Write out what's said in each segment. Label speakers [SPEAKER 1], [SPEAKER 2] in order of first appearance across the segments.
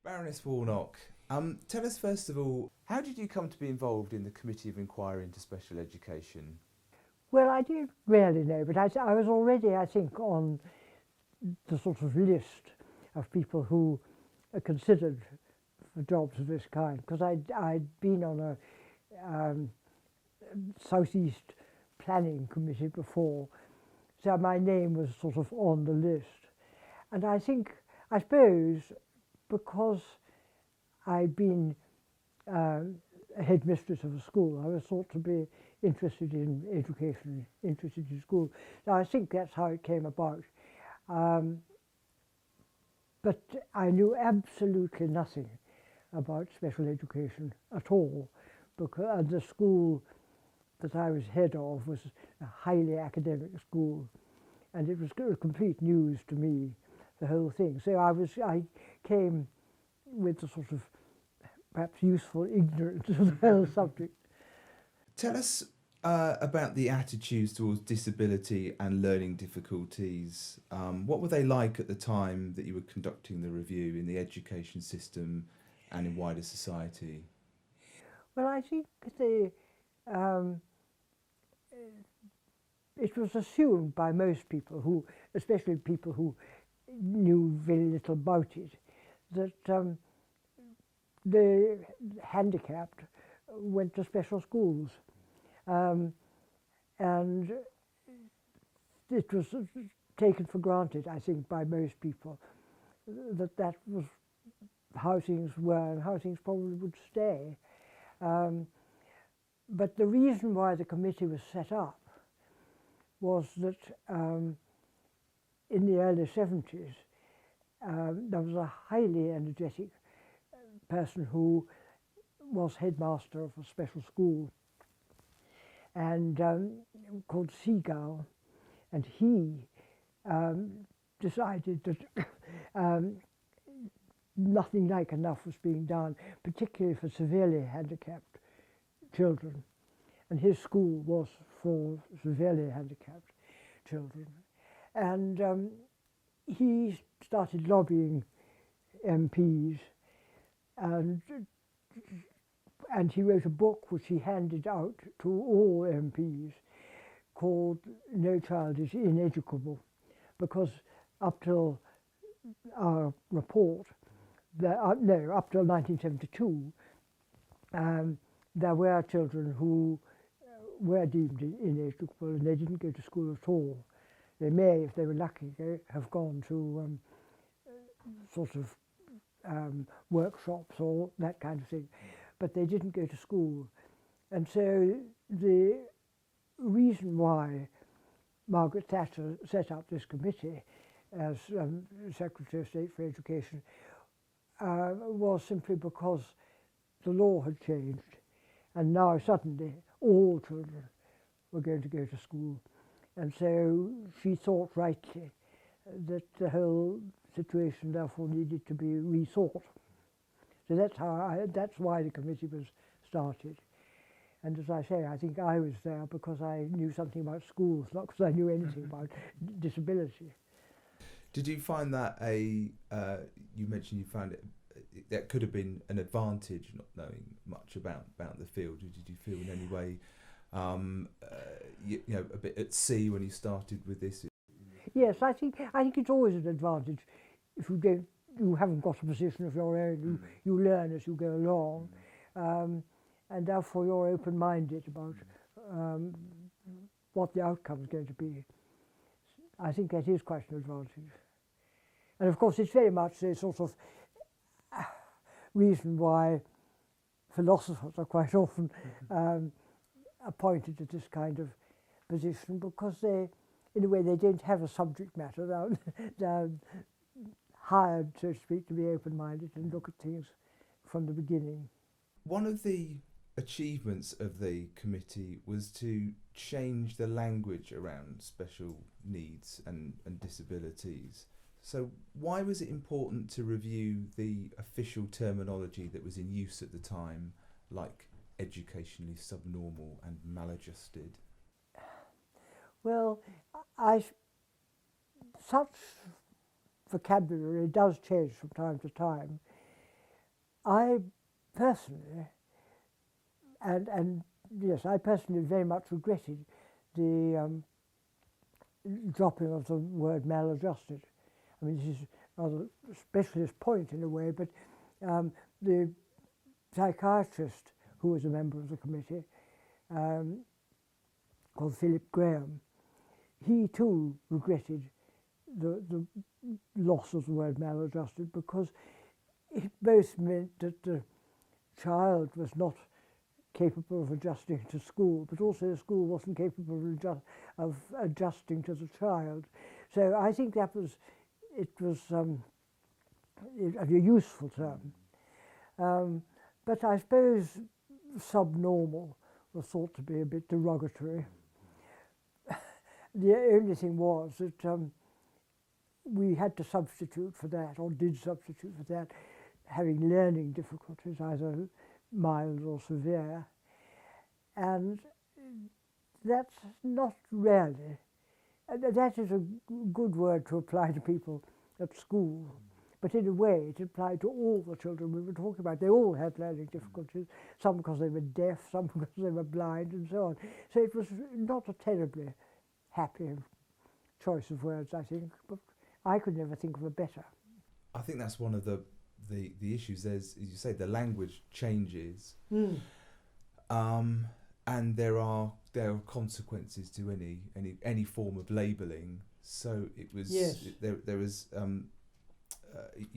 [SPEAKER 1] Baroness Warnock, tell us first of all, how did you come to be involved in the Committee of Inquiry into Special Education?
[SPEAKER 2] Well, I didn't really know, but I was already, I think, on the sort of list of people who are considered for jobs of this kind, because I'd been on a Southeast Planning Committee before, so my name was sort of on the list. And I suppose, because I'd been a headmistress of a school, I was thought to be interested in education, interested in school. So I think that's how it came about. But I knew absolutely nothing about special education at all, because the school that I was head of was a highly academic school, and it was complete news to me, the whole thing. So I came with the sort of perhaps useful ignorance of the whole subject.
[SPEAKER 1] Tell us about the attitudes towards disability and learning difficulties. What were they like at the time that you were conducting the review in the education system and in wider society?
[SPEAKER 2] Well, I think um, it was assumed by most people, who, especially people who knew very little about it, that the handicapped went to special schools. And it was taken for granted, I think, by most people, that that was how things were and how things probably would stay. But the reason why the committee was set up was that in the early 70s, there was a highly energetic person who was headmaster of a special school, and called Seagull, and he decided that nothing like enough was being done, particularly for severely handicapped children. And his school was for severely handicapped children. And he started lobbying MPs, and he wrote a book which he handed out to all MPs called No Child is Ineducable, because up till our report, up till 1972, there were children who were deemed ineducable and they didn't go to school at all. They may, if they were lucky, have gone to sort of workshops or that kind of thing, but they didn't go to school. And so the reason why Margaret Thatcher set up this committee as Secretary of State for Education was simply because the law had changed, and now suddenly all children were going to go to school. And so she thought rightly that the whole situation therefore needed to be rethought. So that's why the committee was started. And as I say, I think I was there because I knew something about schools, not because I knew anything about disability.
[SPEAKER 1] Did you find that you mentioned you found it, that could have been an advantage, not knowing much about the field? Did you feel in any way, a bit at sea when you started with this?
[SPEAKER 2] Yes, I think it's always an advantage if you haven't got a position of your own. You learn as you go along, and therefore you're open-minded about what the outcome is going to be. I think that is quite an advantage. And of course, it's very much the sort of reason why philosophers are quite often appointed to this kind of position, because they, in a way, they don't have a subject matter. They're hired, so to speak, to be open-minded and look at things from the beginning.
[SPEAKER 1] One of the achievements of the committee was to change the language around special needs and disabilities. So why was it important to review the official terminology that was in use at the time, like educationally subnormal and maladjusted?
[SPEAKER 2] Well, such vocabulary does change from time to time, I personally, and yes, I personally very much regretted the dropping of the word maladjusted. I mean, this is a rather specialist point in a way, but the psychiatrist who was a member of the committee, called Philip Graham, he too regretted the loss of the word maladjusted, because it both meant that the child was not capable of adjusting to school, but also the school wasn't capable of adjusting to the child. So I think it was a useful term. But I suppose subnormal was thought to be a bit derogatory. The only thing was that we had to substitute for that, or did substitute for that, having learning difficulties, either mild or severe. And that's not really, that is a good word to apply to people at school, but in a way it applied to all the children we were talking about. They all had learning difficulties, some because they were deaf, some because they were blind, and so on. So it was not a terribly happy choice of words, I think, but I could never think of a better.
[SPEAKER 1] I think that's one of the issues. There's, as you say, the language changes, and there are consequences to any form of labelling. So it was there was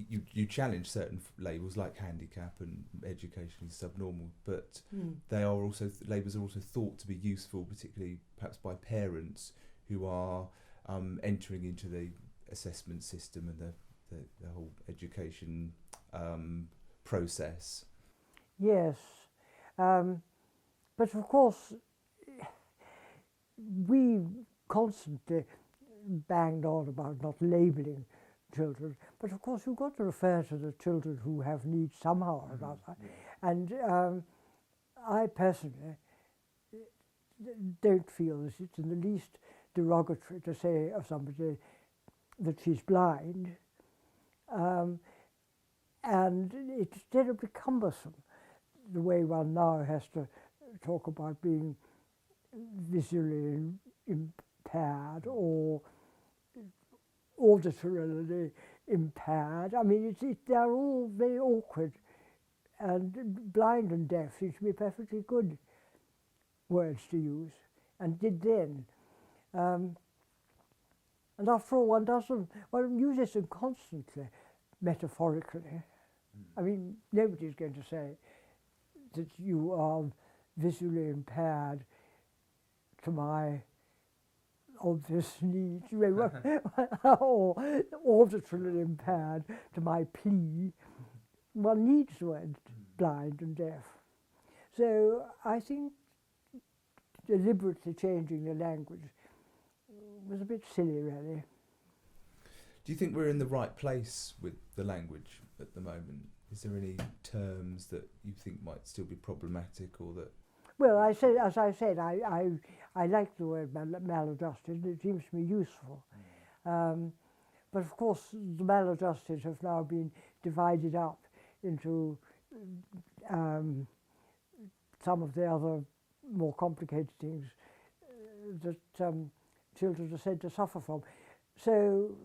[SPEAKER 1] you challenge certain labels like handicap and educationally subnormal, but they are also, labels are also thought to be useful, particularly perhaps by parents who are entering into the assessment system and the whole education process.
[SPEAKER 2] Yes, but of course we constantly banged on about not labelling children, but of course you've got to refer to the children who have needs somehow or another. And I personally don't feel that it's in the least derogatory to say of somebody that she's blind, and it's terribly cumbersome the way one now has to talk about being visually impaired or auditorily impaired. I mean, they're all very awkward, and blind and deaf seem to be perfectly good words to use, and did then. And after all, one uses them constantly, metaphorically. I mean, nobody's going to say that you are visually impaired to my obvious needs, or auditorily impaired to my plea. One needs the word blind and deaf. So I think deliberately changing the language was a bit silly, really.
[SPEAKER 1] Do you think we're in the right place with the language at the moment? Is there any terms that you think might still be problematic, or that?
[SPEAKER 2] Well, as I said, I like the word maladjusted. It seems to me useful. But of course, the maladjusted have now been divided up into some of the other more complicated things that children are said to suffer from. So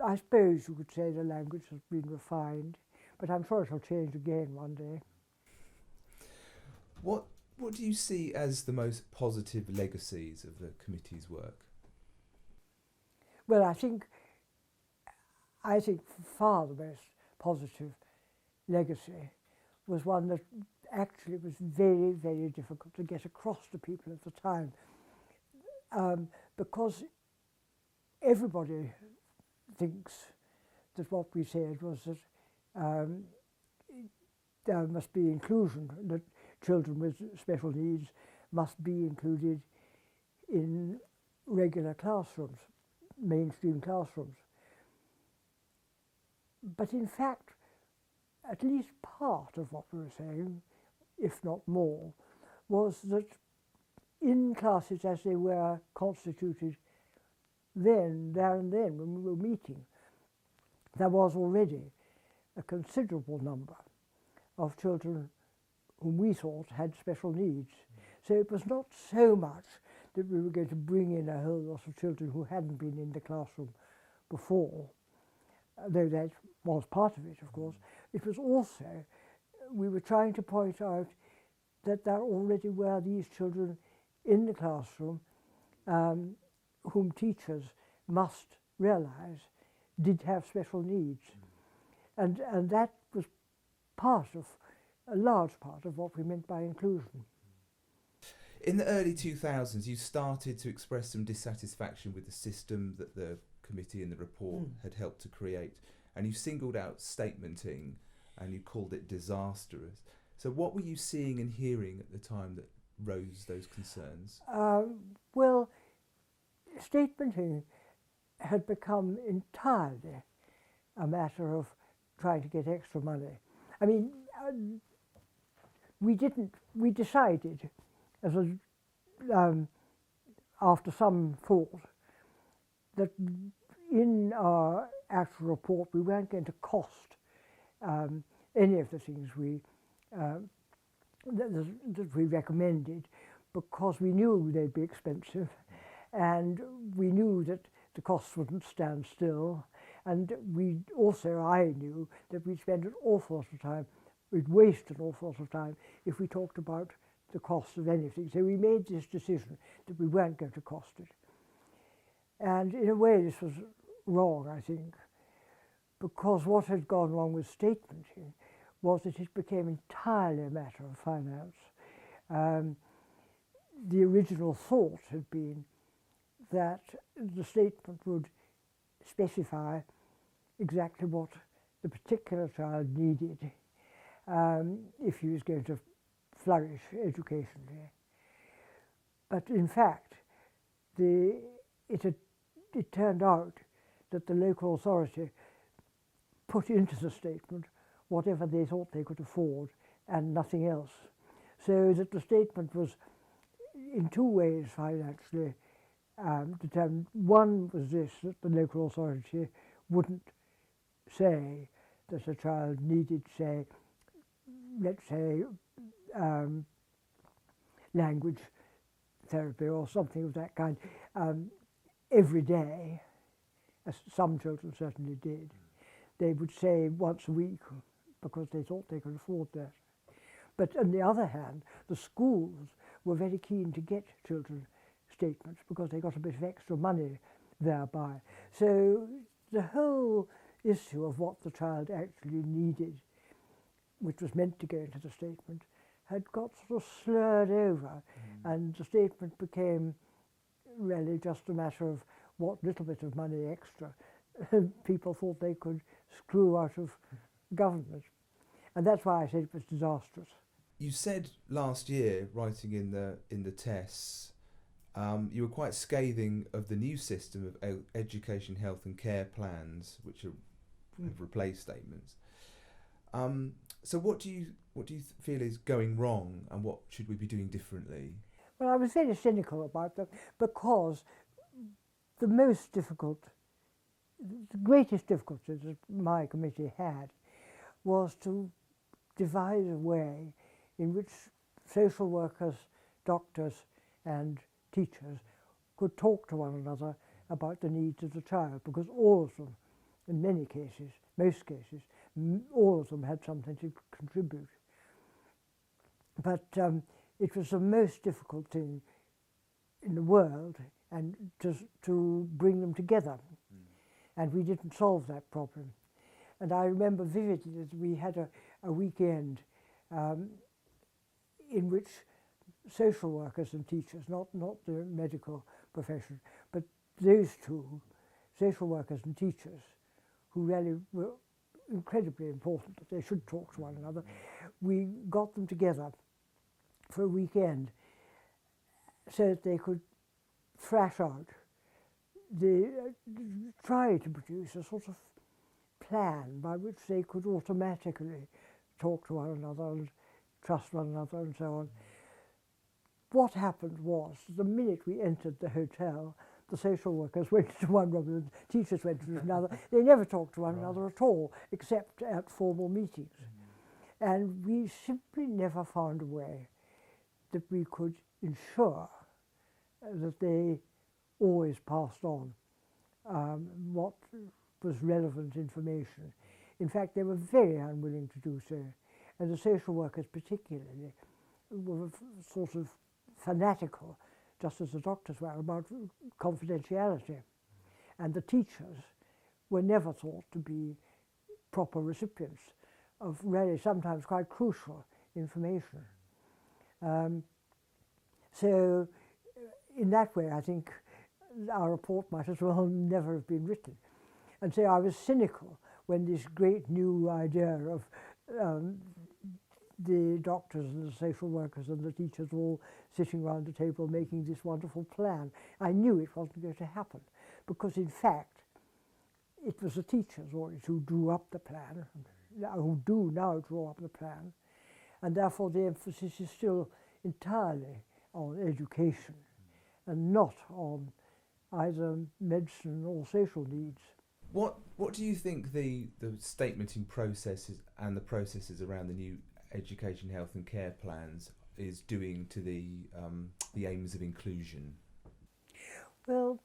[SPEAKER 2] I suppose you could say the language has been refined, but I'm sure it'll change again one day.
[SPEAKER 1] What do you see as the most positive legacies of the committee's work?
[SPEAKER 2] Well, I think far the most positive legacy was one that actually was very, very difficult to get across to people at the time, because everybody thinks that what we said was that there must be inclusion, that children with special needs must be included in regular classrooms, mainstream classrooms. But in fact, at least part of what we were saying, if not more, was that in classes as they were constituted there and then, when we were meeting, there was already a considerable number of children whom we thought had special needs. So it was not so much that we were going to bring in a whole lot of children who hadn't been in the classroom before, though that was part of it, of course. It was also, we were trying to point out that there already were these children in the classroom whom teachers must realise did have special needs. And that was a large part of what we meant by inclusion.
[SPEAKER 1] In the early 2000s, you started to express some dissatisfaction with the system that the committee and the report had helped to create, and you singled out statementing and you called it disastrous. So what were you seeing and hearing at the time that rose those concerns?
[SPEAKER 2] Well, statementing had become entirely a matter of trying to get extra money. I mean, we decided, as after some thought, that in our actual report we weren't going to cost any of the things that we recommended, because we knew they'd be expensive, and we knew that the costs wouldn't stand still, and I knew that we'd spend an awful lot of time, we'd waste an awful lot of time if we talked about the cost of anything. So we made this decision that we weren't going to cost it. And in a way this was wrong, I think, because what had gone wrong with statementing was that it became entirely a matter of finance. The original thought had been that the statement would specify exactly what the particular child needed if he was going to flourish educationally. But in fact, it turned out that the local authority put into the statement whatever they thought they could afford and nothing else. So that the statement was in two ways financially determined. One was this, that the local authority wouldn't say that a child needed, say, let's say, language therapy or something of that kind every day, as some children certainly did. They would say once a week because they thought they could afford that. But on the other hand, the schools were very keen to get children statements because they got a bit of extra money thereby. So the whole issue of what the child actually needed, which was meant to go into the statement, had got sort of slurred over, and the statement became really just a matter of what little bit of money extra people thought they could screw out of government. And that's why I said it was disastrous.
[SPEAKER 1] You said last year, writing in the tests, you were quite scathing of the new system of education, health and care plans, which have replaced statements. So what do you feel is going wrong, and what should we be doing differently?
[SPEAKER 2] Well, I was very cynical about them because the greatest difficulty that my committee had was to devise a way in which social workers, doctors and teachers could talk to one another about the needs of the child, because all of them, in many cases, most cases, all of them had something to contribute. But it was the most difficult thing in the world, and to bring them together. And we didn't solve that problem. And I remember vividly that we had a weekend in which social workers and teachers, not the medical profession, but those two, social workers and teachers, who really were incredibly important, that they should talk to one another, we got them together for a weekend so that they could thrash out, try to produce a sort of plan by which they could automatically talk to one another and trust one another and so on. What happened was, the minute we entered the hotel, the social workers went to one room and the teachers went to another. They never talked to one another at all, except at formal meetings. And we simply never found a way that we could ensure that they always passed on what was relevant information. In fact, they were very unwilling to do so. And the social workers particularly were sort of fanatical, just as the doctors were, about confidentiality. And the teachers were never thought to be proper recipients of really sometimes quite crucial information. So in that way, I think our report might as well never have been written. And so I was cynical when this great new idea of the doctors and the social workers and the teachers all sitting around the table making this wonderful plan. I knew it wasn't going to happen because, in fact, it was the teachers always who drew up the plan, who do now draw up the plan, and therefore the emphasis is still entirely on education and not on either medicine or social needs.
[SPEAKER 1] What do you think the statementing processes and the processes around the new education, health and care plans is doing to the aims of inclusion?
[SPEAKER 2] Well,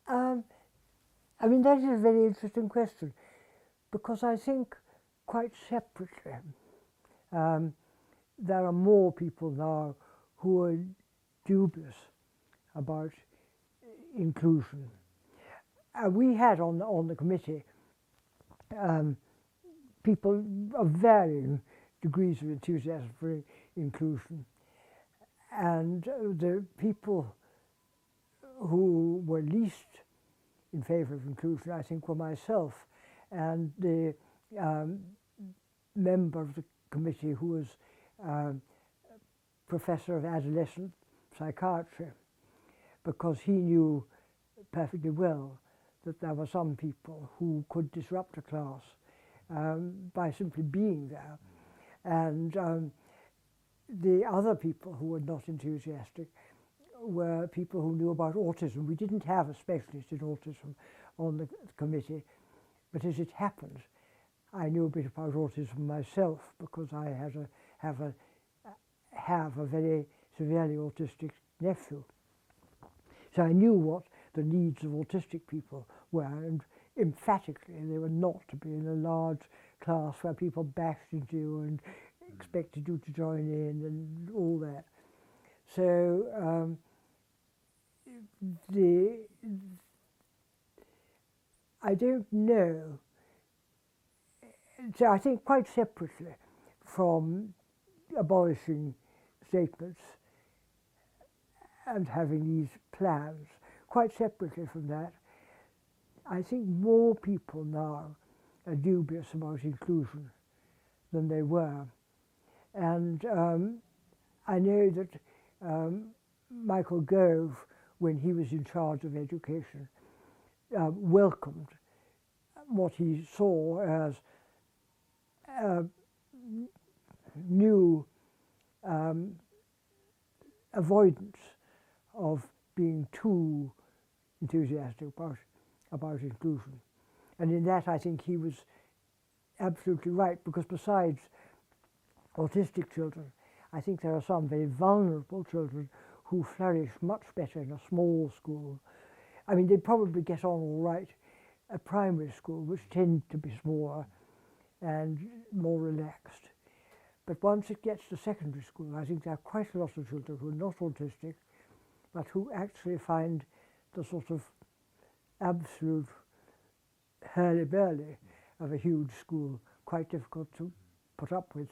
[SPEAKER 2] I mean, that is a very interesting question, because I think quite separately there are more people now who are dubious about inclusion. We had on the committee people of varying degrees of enthusiasm for inclusion, and the people who were least in favour of inclusion, I think, were myself and the member of the committee who was professor of adolescent psychiatry, because he knew perfectly well that there were some people who could disrupt a class by simply being there. And the other people who were not enthusiastic were people who knew about autism. We didn't have a specialist in autism on the committee, but as it happened, I knew a bit about autism myself because I have a very severely autistic nephew. So I knew what the needs of autistic people were, and emphatically they were not to be in a large class where people bashed into you and expected you to join in and all that. So I don't know. So I think quite separately from abolishing statements and having these plans, quite separately from that, I think more people now are dubious about inclusion than they were. And I know that Michael Gove, when he was in charge of education, welcomed what he saw as new avoidance of being too enthusiastic about inclusion. And in that, I think he was absolutely right, because besides autistic children, I think there are some very vulnerable children who flourish much better in a small school. I mean, they probably get on all right at primary school, which tend to be smaller and more relaxed. But once it gets to secondary school, I think there are quite a lot of children who are not autistic, but who actually find the sort of absolute hurly-burly of a huge school quite difficult to put up with.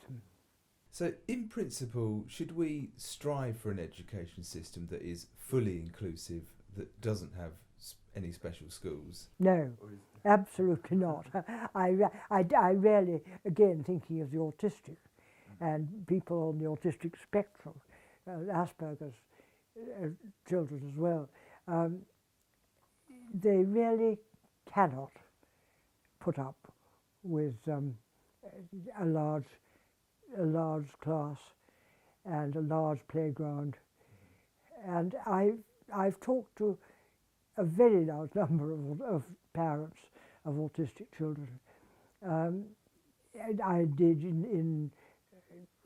[SPEAKER 1] So, in principle, should we strive for an education system that is fully inclusive, that doesn't have any special schools?
[SPEAKER 2] No, absolutely not. I rarely, again, thinking of the autistic and people on the autistic spectrum, Asperger's children as well, they really cannot put up with a large class and a large playground. And I've talked to a very large number of parents of autistic children. And I did in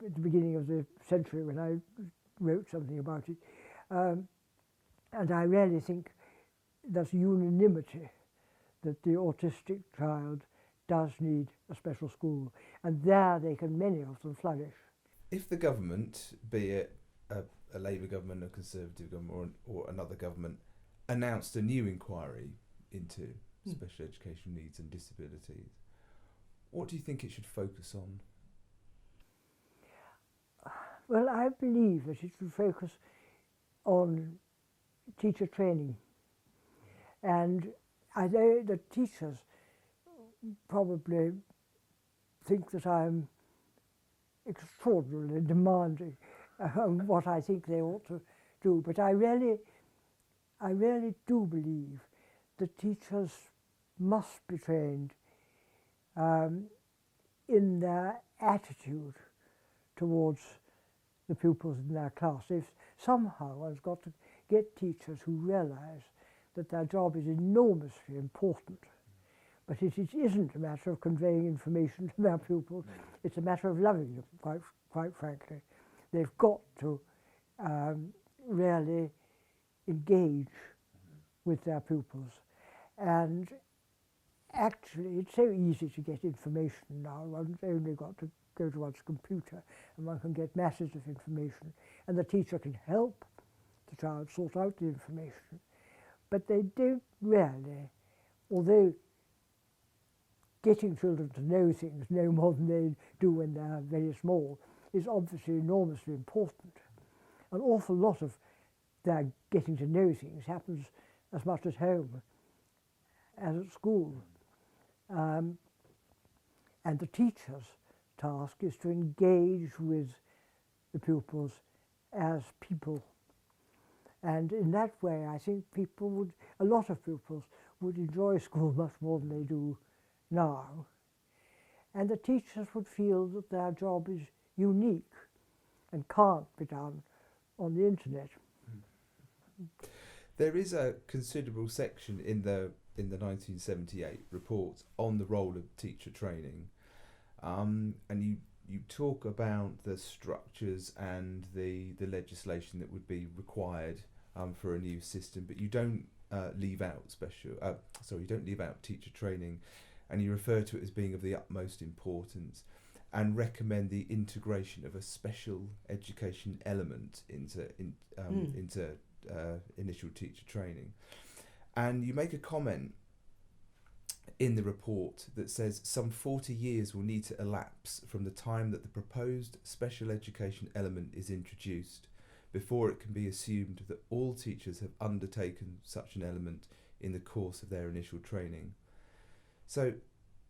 [SPEAKER 2] at the beginning of the century when I wrote something about it. And I really think there's unanimity that the autistic child does need a special school, and there they can, many of them, flourish.
[SPEAKER 1] If the government, be it a Labour government, a Conservative government, or another government, announced a new inquiry into special education needs and disabilities, what do you think it should focus on?
[SPEAKER 2] Well, I believe that it should focus on teacher training. And I know that teachers probably think that I'm extraordinarily demanding on what I think they ought to do, but I really do believe that teachers must be trained in their attitude towards the pupils in their class. If somehow one's got to get teachers who realise that their job is enormously important, but it isn't a matter of conveying information to their pupils, it's a matter of loving them, quite frankly. They've got to really engage with their pupils. And actually, it's so easy to get information now. One's only got to go to one's computer and one can get masses of information. And the teacher can help the child sort out the information. But they don't really, although getting children to know things no more than they do when they're very small is obviously enormously important. An awful lot of their getting to know things happens as much at home as at school. And the teacher's task is to engage with the pupils as people. And in that way, I think a lot of pupils would enjoy school much more than they do now. And the teachers would feel that their job is unique and can't be done on the internet.
[SPEAKER 1] There is a considerable section in the 1978 report on the role of teacher training, and you talk about the structures and the legislation that would be required for a new system, but you don't leave out teacher training, and you refer to it as being of the utmost importance, and recommend the integration of a special education element into initial teacher training. And you make a comment in the report that says some 40 years will need to elapse from the time that the proposed special education element is introduced before it can be assumed that all teachers have undertaken such an element in the course of their initial training. So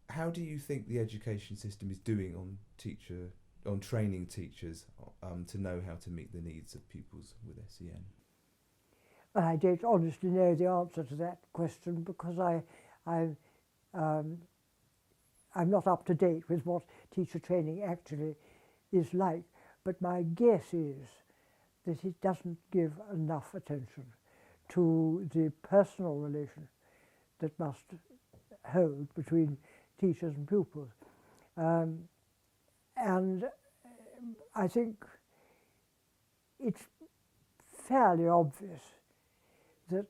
[SPEAKER 1] how do you think the education system is doing on training teachers to know how to meet the needs of pupils with SEN?
[SPEAKER 2] I don't honestly know the answer to that question because I'm not up to date with what teacher training actually is like, but my guess is that it doesn't give enough attention to the personal relation that must hold between teachers and pupils. And I think it's fairly obvious that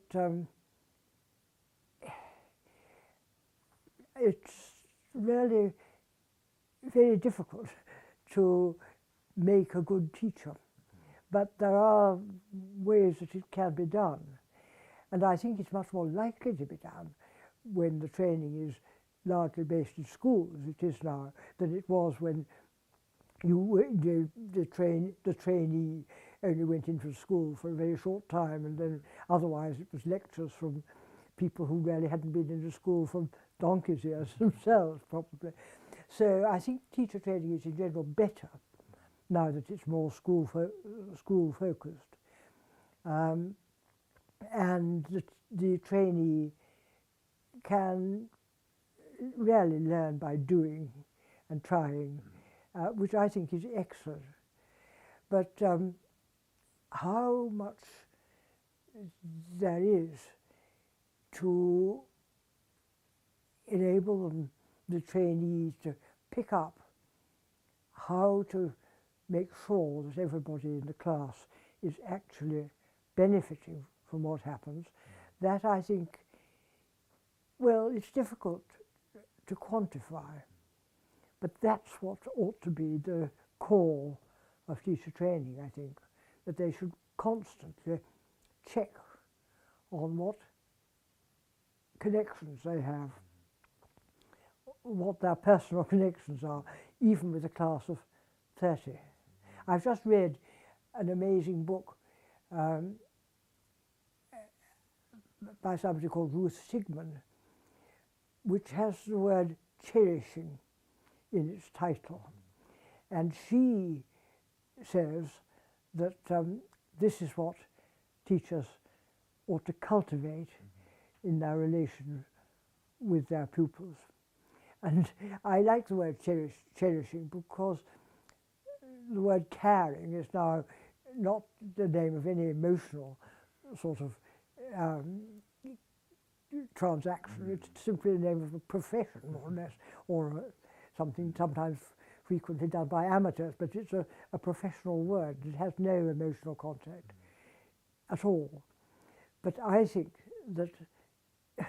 [SPEAKER 2] it's really very difficult to make a good teacher. But there are ways that it can be done. And I think it's much more likely to be done when the training is largely based in schools, it is now, than it was when the trainee only went into school for a very short time, and then otherwise it was lectures from people who really hadn't been into school for donkey's years themselves, probably. So I think teacher training is in general better now that it's more school focused. And the trainee can really learn by doing and trying, which I think is excellent. But how much there is to enable the trainees to pick up how to make sure that everybody in the class is actually benefiting from what happens, that I think, well, it's difficult to quantify, but that's what ought to be the core of teacher training, I think, that they should constantly check on what connections they have, what their personal connections are, even with a class of 30. I've just read an amazing book by somebody called Ruth Sigmund, which has the word cherishing in its title. And she says that this is what teachers ought to cultivate in their relation with their pupils. And I like the word cherishing because the word caring is now not the name of any emotional sort of transaction. It's simply the name of a profession, more or less, or something sometimes frequently done by amateurs, but it's a professional word. It has no emotional contact at all. But I think that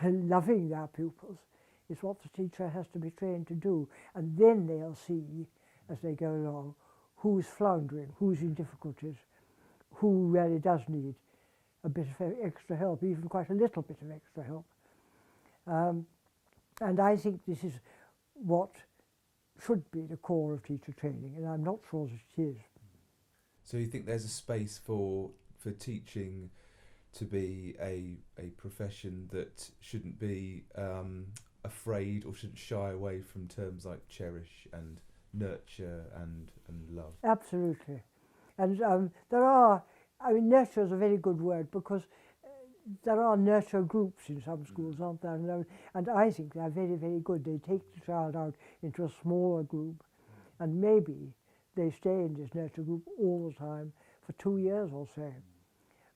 [SPEAKER 2] loving their pupils is what the teacher has to be trained to do, and then they'll see, as they go along, who's floundering, who's in difficulties, who really does need a bit of extra help, even quite a little bit of extra help. And I think this is what should be the core of teacher training, and I'm not sure that it is.
[SPEAKER 1] So you think there's a space for teaching to be a profession that shouldn't be afraid or shouldn't shy away from terms like cherish and nurture and love?
[SPEAKER 2] Absolutely. And there are, I mean, nurture is a very good word because there are nurture groups in some schools, aren't there? And I think they're very, very good. They take the child out into a smaller group, and maybe they stay in this nurture group all the time for 2 years or so.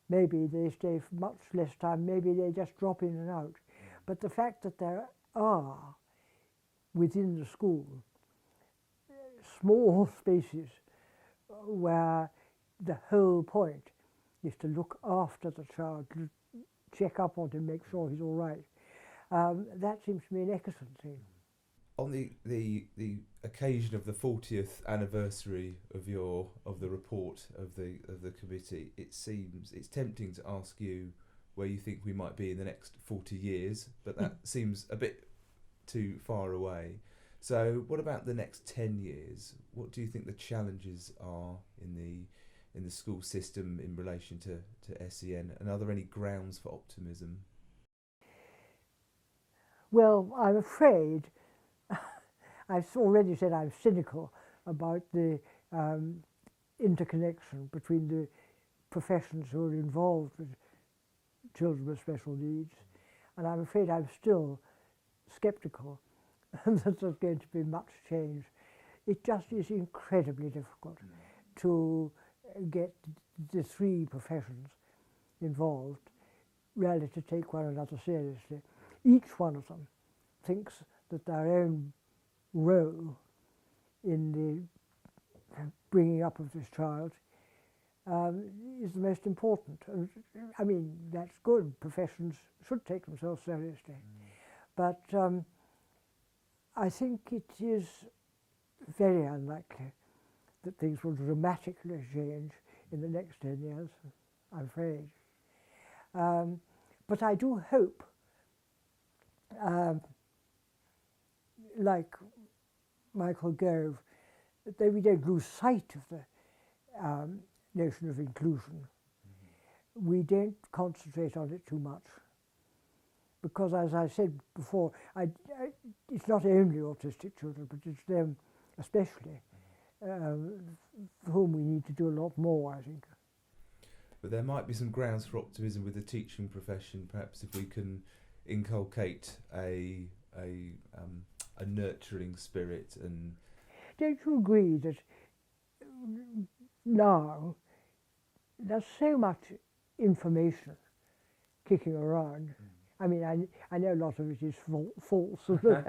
[SPEAKER 2] Maybe they stay for much less time, maybe they just drop in and out. But the fact that there are, within the school, small spaces where the whole point is to look after the child, to check up on him, make sure he's all right, that seems to me an excellent thing.
[SPEAKER 1] On the occasion of the 40th anniversary of the report of the committee, it's tempting to ask you where you think we might be in the next 40 years, but that seems a bit too far away. So what about the next 10 years? What do you think the challenges are in the school system in relation to SEN, and are there any grounds for optimism?
[SPEAKER 2] Well, I'm afraid I've already said I'm cynical about the interconnection between the professions who are involved with children with special needs, and I'm afraid I'm still sceptical that there's going to be much change. It just is incredibly difficult to get the three professions involved really to take one another seriously. Each one of them thinks that their own role in the bringing up of this child is the most important. And I mean, that's good. Professions should take themselves seriously. But I think it is very unlikely that things will dramatically change in the next 10 years, I'm afraid. But I do hope, like Michael Gove, that we don't lose sight of the notion of inclusion. We don't concentrate on it too much. Because, as I said before, it's not only autistic children, but it's them especially, for whom we need to do a lot more, I think.
[SPEAKER 1] But there might be some grounds for optimism with the teaching profession, perhaps if we can inculcate a nurturing spirit. And
[SPEAKER 2] don't you agree that now there's so much information kicking around? I mean, I know a lot of it is false.
[SPEAKER 1] What's
[SPEAKER 2] but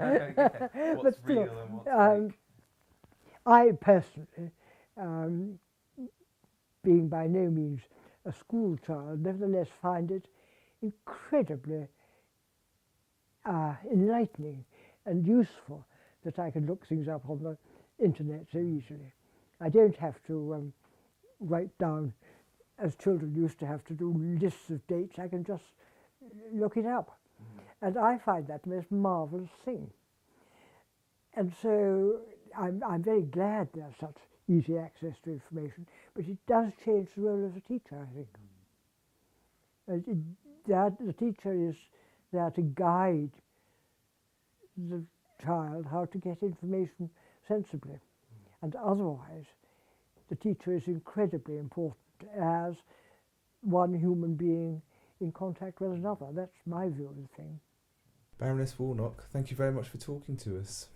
[SPEAKER 1] real
[SPEAKER 2] still,
[SPEAKER 1] and what's fake?
[SPEAKER 2] I personally um, being by no means a school child, nevertheless find it incredibly enlightening and useful that I can look things up on the internet so easily. I don't have to write down, as children used to have to do, lists of dates. I can just look it up. And I find that the most marvellous thing. And so I'm very glad there's such easy access to information, but it does change the role of the teacher, I think. The teacher is there to guide the child how to get information sensibly. And otherwise, the teacher is incredibly important as one human being in contact with another. That's my view of the thing.
[SPEAKER 1] Baroness Warnock, thank you very much for talking to us.